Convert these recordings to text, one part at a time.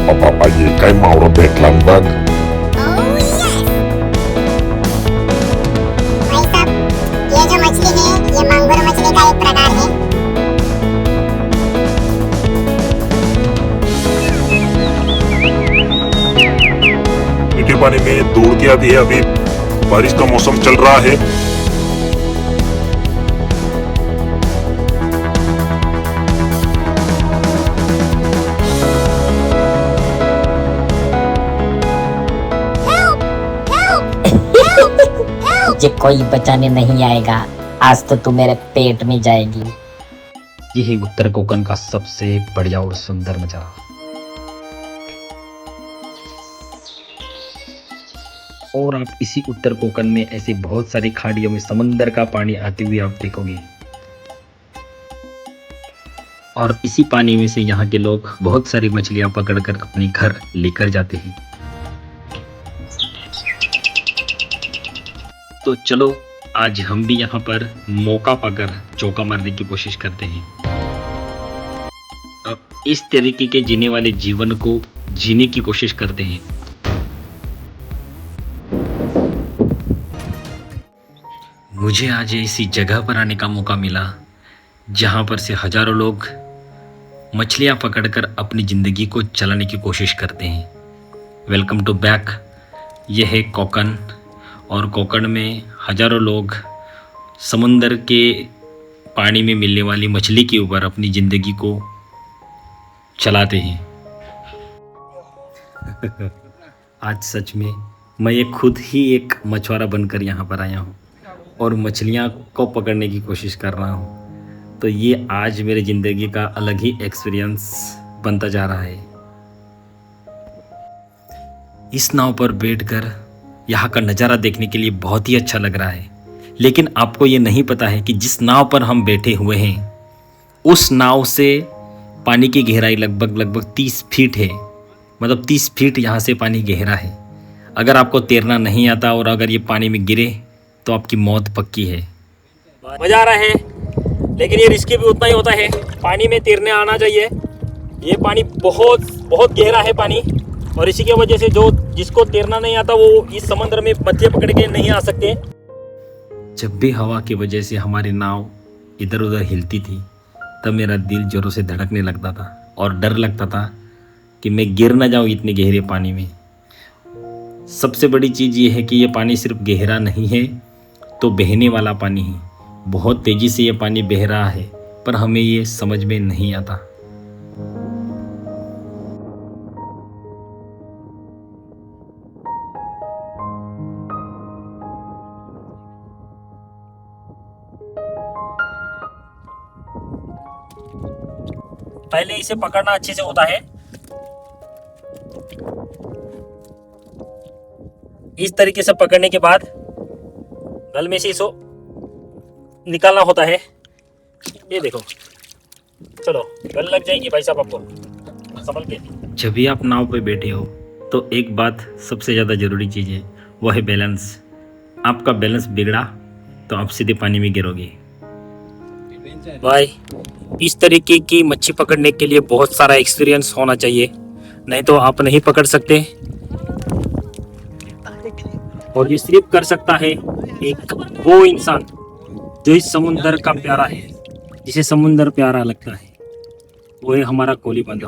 बापा ये काय मावळं भेटला न बघ. भाई साहब, ये जो मछली है ये मांगुर मछली का एक प्रकार है। मीठे पानी में दौड़ के आती है. अभी बारिश का मौसम चल रहा है. तुझे कोई बचाने नहीं आएगा, आज तो तू मेरे पेट में जाएगी। यही उत्तर कोकण का सबसे बढ़िया और सुंदर नजारा। और आप इसी उत्तर कोकण में ऐसी बहुत सारी खाड़ियों में समंदर का पानी आते हुए आप देखोगे। और इसी पानी में से यहाँ के लोग बहुत सारी मछलियां पकड़कर अपने घर लेकर जाते हैं। तो चलो आज हम भी यहाँ पर मौका पाकर चौका मारने की कोशिश करते हैं। अब इस तरीके के जीने वाले जीवन को जीने की कोशिश करते हैं। मुझे आज ऐसी जगह पर आने का मौका मिला जहाँ पर से हजारों लोग मछलियाँ पकड़कर अपनी ज़िंदगी को चलाने की कोशिश करते हैं। Welcome to back. यह है कोकण और कोकण में हजारों लोग समुंदर के पानी में मिलने वाली मछली के ऊपर अपनी ज़िंदगी को चलाते हैं। आज सच में मैं ये खुद ही एक मछुआरा बनकर यहाँ पर आया हूँ और मछलियाँ को पकड़ने की कोशिश कर रहा हूँ। तो ये आज मेरी ज़िंदगी का अलग ही एक्सपीरियंस बनता जा रहा है। इस नाव पर बैठकर यहाँ का नज़ारा देखने के लिए बहुत ही अच्छा लग रहा है, लेकिन आपको ये नहीं पता है कि जिस नाव पर हम बैठे हुए हैं उस नाव से पानी की गहराई लगभग 30 फीट है। मतलब 30 फीट यहाँ से पानी गहरा है। अगर आपको तैरना नहीं आता और अगर ये पानी में गिरे तो आपकी मौत पक्की है। मज़ा आ रहा है, लेकिन ये रिस्की भी उतना ही होता है। पानी में तैरने आना चाहिए। ये पानी बहुत बहुत गहरा है पानी, और इसी की वजह से जिसको तैरना नहीं आता वो इस समंदर में मछली पकड़ के नहीं आ सकते। जब भी हवा की वजह से हमारी नाव इधर उधर हिलती थी तब मेरा दिल जोरों से धड़कने लगता था और डर लगता था कि मैं गिर ना जाऊं इतने गहरे पानी में। सबसे बड़ी चीज़ ये है कि ये पानी सिर्फ गहरा नहीं है तो बहने वाला पानी है। बहुत तेज़ी से ये पानी बह रहा है पर हमें ये समझ में नहीं आता। पहले इसे पकड़ना अच्छे से होता है। इस तरीके से पकड़ने के बाद गल में से इसको निकालना होता है। ये देखो, चलो गल लग जाएगी भाई साहब, आपको संभल के। जब भी आप नाव पे बैठे हो तो एक बात सबसे ज़्यादा ज़रूरी चीज़ है, वो है बैलेंस। आपका बैलेंस बिगड़ा तो आप सीधे पानी में गिरोगे। भाई इस तरीके की मच्छी पकड़ने के लिए बहुत सारा एक्सपीरियंस होना चाहिए, नहीं तो आप नहीं पकड़ सकते। और ये सिर्फ कर सकता है एक वो इंसान जो इस समुंदर का प्यारा है, जिसे समुंदर प्यारा लगता है। वो है हमारा कोली बंदा।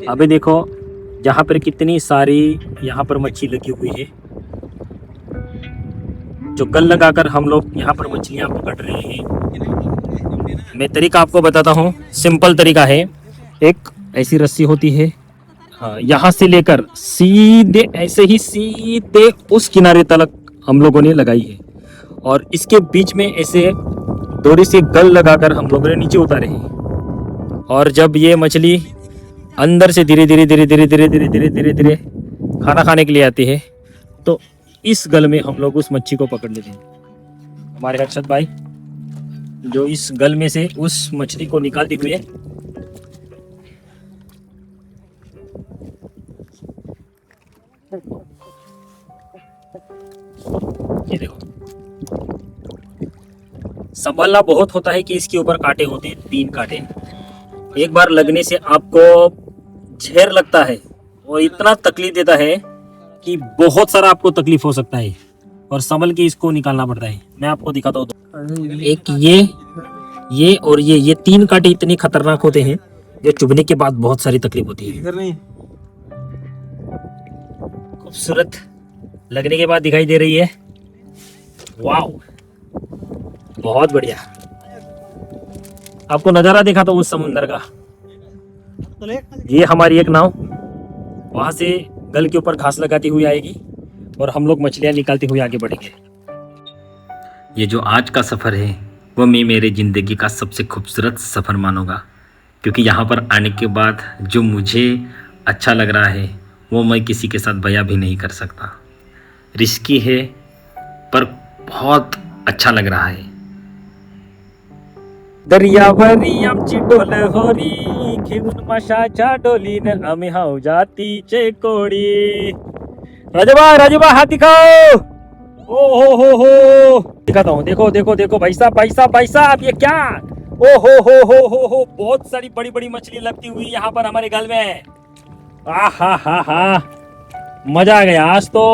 अभी देखो यहाँ पर कितनी सारी यहाँ पर मच्छी लगी हुई है, जो गल लगाकर हम लोग यहाँ पर मछलियाँ पकड़ रहे हैं। मैं तरीका आपको बताता हूँ, सिंपल तरीका है। एक ऐसी रस्सी होती है, हाँ, यहाँ से लेकर सीधे ऐसे ही सीधे उस किनारे तक हम लोगों ने लगाई है, और इसके बीच में ऐसे डोरी से गल लगाकर हम लोगों ने नीचे उतारे हैं। और जब ये मछली अंदर से धीरे धीरे धीरे धीरे धीरे धीरे धीरे धीरे धीरे खाना खाने के लिए आती है, तो इस गल में हम लोग उस मच्छी को पकड़ लेते हैं। हमारे हर्षद भाई जो इस गल में से उस मछली को निकालते हुए ये देखो संभलना बहुत होता है कि इसके ऊपर कांटे होते हैं, 3 कांटे। एक बार लगने से आपको जहर लगता है और इतना तकलीफ देता है कि बहुत सारा आपको तकलीफ हो सकता है और संभल के इसको निकालना पड़ता है। मैं आपको दिखाता हूँ। एक ये और ये 3 कांटे इतने खतरनाक होते हैं जो चुभने के बाद बहुत सारी तकलीफ होती है। खूबसूरत लगने के बाद दिखाई दे रही है। वाव, बहुत बढ़िया। आपको नजारा देखा तो उस समुंदर का। ये हमारी एक नाव वहां से गल के ऊपर घास लगाती हुई आएगी और हम लोग मछलियां निकालते हुए आगे बढ़ेंगे। ये जो आज का सफ़र है वो मैं मेरे ज़िंदगी का सबसे खूबसूरत सफ़र मानूंगा, क्योंकि यहाँ पर आने के बाद जो मुझे अच्छा लग रहा है वो मैं किसी के साथ बयां भी नहीं कर सकता। रिस्की है पर बहुत अच्छा लग रहा है। दर्यावरी आमची डोल होरी घेऊन माशाच्या डोलीन आम्ही हाव जातीचे कोडी। राजूबा हाथ दिखाओ। ओ हो दिखाता हूँ। देखो देखो देखो भाई साहब ये क्या। ओ हो बहुत सारी बड़ी बड़ी मछली लगती हुई यहाँ पर हमारे गल में। हा मजा आ गया आज तो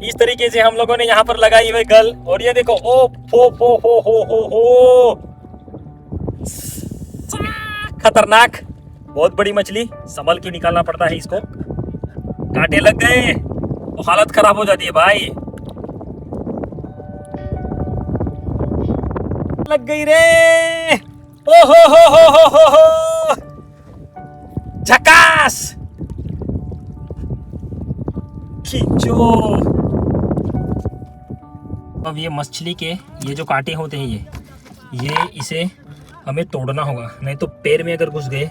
इस तरीके से हम लोगों ने यहाँ पर लगाई हुई गल। और ये देखो ओ हो खतरनाक, बहुत बड़ी मछली। संभल के निकालना पड़ता है इसको, कांटे लग गए तो हालत खराब हो जाती है भाई। लग गई रे। ओ हो झकास खींचो। अब ये मछली के ये जो कांटे होते हैं ये इसे हमें तोड़ना होगा, नहीं तो पैर में अगर घुस गए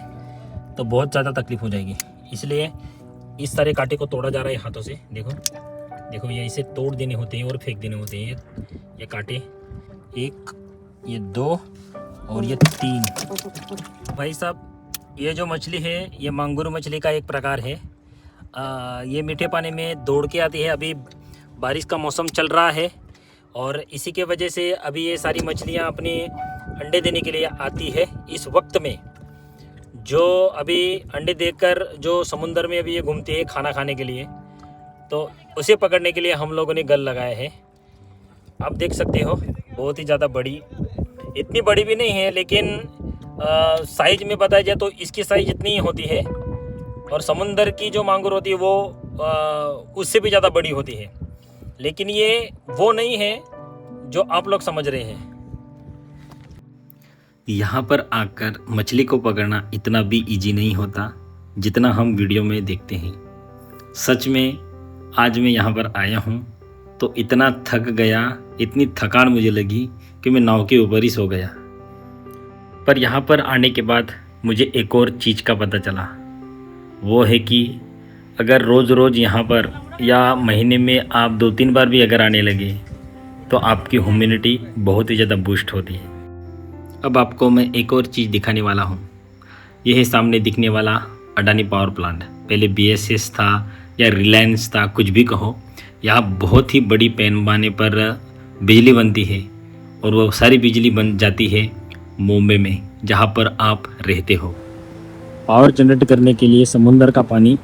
तो बहुत ज़्यादा तकलीफ हो जाएगी। इसलिए इस सारे कांटे को तोड़ा जा रहा है हाथों से। देखो ये इसे तोड़ देने होते हैं और फेंक देने होते हैं। ये कांटे 1, ये 2 और ये 3। भाई साहब ये जो मछली है ये मांगुर मछली का एक प्रकार है। ये मीठे पानी में दौड़ के आती है। अभी बारिश का मौसम चल रहा है और इसी के वजह से अभी ये सारी मछलियाँ अपने अंडे देने के लिए आती है। इस वक्त में जो अभी अंडे देकर जो समुंदर में अभी ये घूमती है खाना खाने के लिए, तो उसे पकड़ने के लिए हम लोगों ने गल लगाया है। आप देख सकते हो बहुत ही ज़्यादा बड़ी, इतनी बड़ी भी नहीं है लेकिन साइज में बताया जाए तो इसकी साइज इतनी ही होती है। और समुंदर की जो मांगुर होती है वो उससे भी ज़्यादा बड़ी होती है, लेकिन ये वो नहीं है जो आप लोग समझ रहे हैं। यहाँ पर आकर मछली को पकड़ना इतना भी इजी नहीं होता जितना हम वीडियो में देखते हैं। सच में आज मैं यहाँ पर आया हूँ तो इतना थक गया, इतनी थकान मुझे लगी कि मैं नाव के ऊपर ही सो गया। पर यहाँ पर आने के बाद मुझे एक और चीज़ का पता चला, वो है कि अगर रोज़ रोज़ यहाँ पर या महीने में आप 2-3 बार भी अगर आने लगे तो आपकी ह्यूमिनिटी बहुत ही ज़्यादा बूस्ट होती है। अब आपको मैं एक और चीज़ दिखाने वाला हूँ। यह है सामने दिखने वाला अडानी पावर प्लांट। पहले BSS था या रिलायंस था, कुछ भी कहो। यहाँ बहुत ही बड़ी पैमाने पर बिजली बनती है और वो सारी बिजली बन जाती है मुंबई में, जहाँ पर आप रहते हो। पावर जनरेट करने के लिए समुंदर का पानी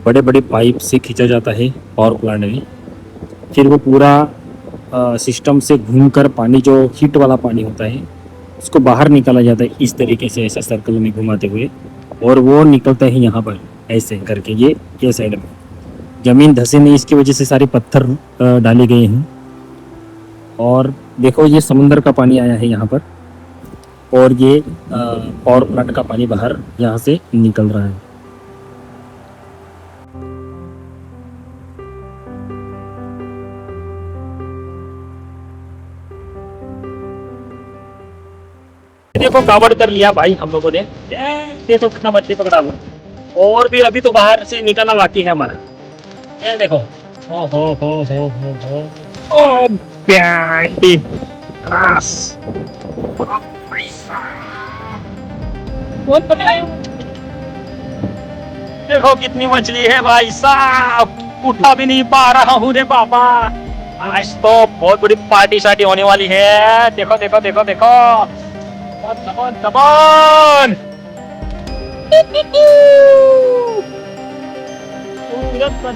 बड़े बड़े पाइप से खींचा जाता है पावर प्लांट में। फिर वो पूरा सिस्टम से घूमकर पानी जो हीट वाला पानी होता है उसको बाहर निकाला जाता है इस तरीके से, ऐसा सर्कल में घुमाते हुए, और वो निकलता है यहाँ पर ऐसे करके। ये साइड में ज़मीन धंसे नहीं, इसकी वजह से सारे पत्थर डाले गए हैं। और देखो ये समुंदर का पानी आया है यहाँ पर और ये पावर प्लांट का पानी बाहर यहाँ से निकल रहा है। देखो कावड़ कर लिया भाई हम लोगों ने। देखो कितना मछली पकड़ा हुआ, और भी अभी तो बाहर से निकलना बाकी है हमारा। ये देखो ओ प्यारी रास। देखो कितनी मछली है भाई साहब, उठा भी नहीं पा रहा हूँ रे बाबा। आज तो बहुत बड़ी पार्टी शार्टी होने वाली है। देखो देखो देखो देखो, कमॉन कमॉन। सूरज का